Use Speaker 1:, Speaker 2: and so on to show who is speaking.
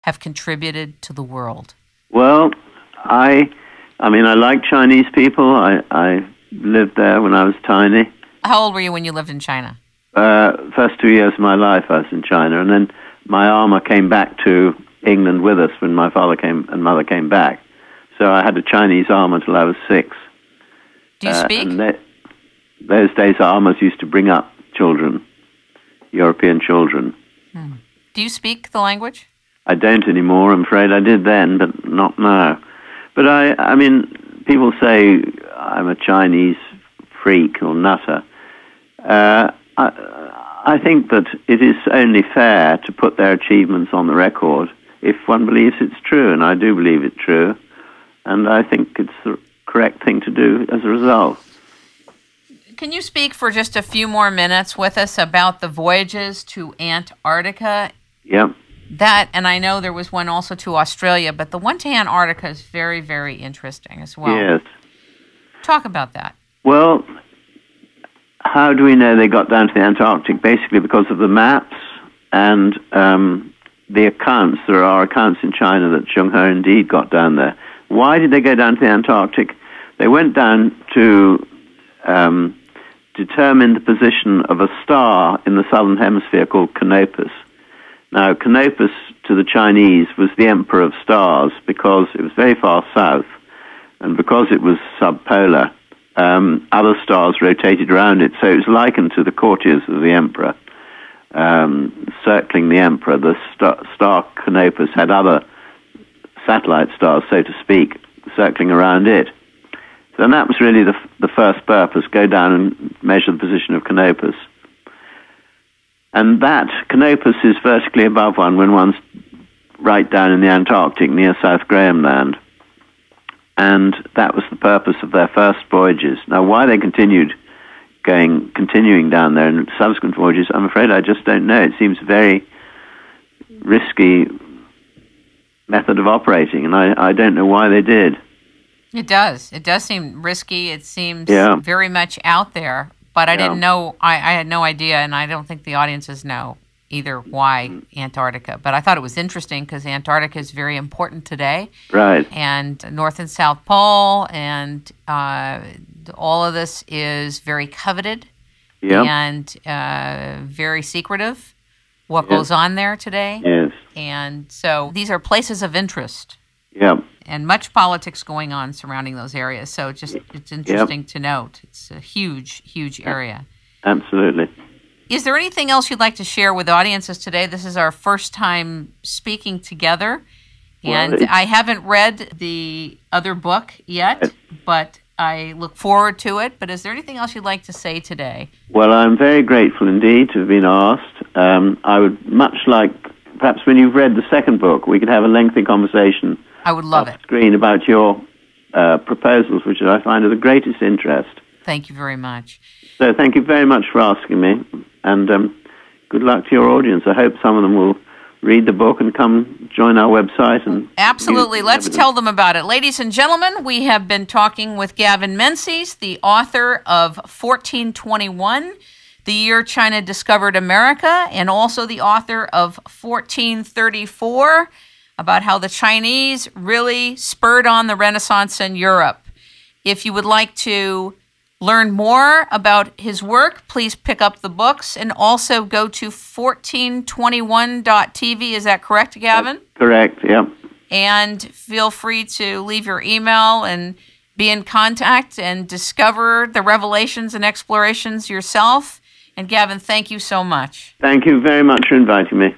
Speaker 1: have contributed to the world?
Speaker 2: Well, I mean, I like Chinese people. I lived there when I was tiny.
Speaker 1: How old were you when you lived in China?
Speaker 2: First 2 years of my life I was in China, and then my Alma came back to England with us when my father and mother came back. So I had a Chinese Alma until I was 6.
Speaker 1: Do you speak?
Speaker 2: Those days, Almas used to bring up children, European children.
Speaker 1: Do you speak the language?
Speaker 2: I don't anymore, I'm afraid. I did then, but not now. But I mean, people say I'm a Chinese freak or nutter. I think that it is only fair to put their achievements on the record if one believes it's true, and I do believe it's true, and I think it's the correct thing to do as a result.
Speaker 1: Can you speak for just a few more minutes with us about the voyages to Antarctica?
Speaker 2: Yep.
Speaker 1: That, and I know there was one also to Australia, but the one to Antarctica is very, very interesting as well.
Speaker 2: Yes.
Speaker 1: Talk about that.
Speaker 2: Well, how do we know they got down to the Antarctic? Basically because of the maps and the accounts. There are accounts in China that Zheng He indeed got down there. Why did they go down to the Antarctic? They went down to determine the position of a star in the southern hemisphere called Canopus. Now, Canopus to the Chinese was the emperor of stars because it was very far south, and because it was subpolar, other stars rotated around it, so it was likened to the courtiers of the emperor, circling the emperor. The star Canopus had other satellite stars, so to speak, circling around it. So that was really the first purpose, go down and measure the position of Canopus. And that Canopus is vertically above one when one's right down in the Antarctic near South Graham Land. And that was the purpose of their first voyages. Now, why they continuing down there in subsequent voyages, I'm afraid I just don't know. It seems a very risky method of operating, and I don't know why they did.
Speaker 1: It does. It does seem risky. It seems very much out there. But I didn't know, I had no idea, and I don't think the audiences know either why Antarctica. But I thought it was interesting because Antarctica is very important today.
Speaker 2: Right.
Speaker 1: And North and South Pole, and all of this is very coveted and very secretive, what goes on there today.
Speaker 2: Yes.
Speaker 1: And so these are places of interest.
Speaker 2: Yeah.
Speaker 1: And much politics going on surrounding those areas. So it's interesting to note. It's a huge, huge area.
Speaker 2: Absolutely.
Speaker 1: Is there anything else you'd like to share with audiences today? This is our first time speaking together. And I haven't read the other book yet, but I look forward to it. But is there anything else you'd like to say today? Well,
Speaker 2: I'm very grateful indeed to have been asked. I would much like, perhaps when you've read the second book, we could have a lengthy conversation.
Speaker 1: I would love it.
Speaker 2: Screen about your proposals, which I find of the greatest interest.
Speaker 1: Thank you very much.
Speaker 2: So thank you very much for asking me, and good luck to your audience. I hope some of them will read the book and come join our website. And
Speaker 1: absolutely. Let's tell them about it. Ladies and gentlemen, we have been talking with Gavin Menzies, the author of 1421, The Year China Discovered America, and also the author of 1434, about how the Chinese really spurred on the Renaissance in Europe. If you would like to learn more about his work, please pick up the books and also go to 1421.tv. Is that correct, Gavin?
Speaker 2: That's correct, yeah.
Speaker 1: And feel free to leave your email and be in contact and discover the revelations and explorations yourself. And Gavin, thank you so much.
Speaker 2: Thank you very much for inviting me.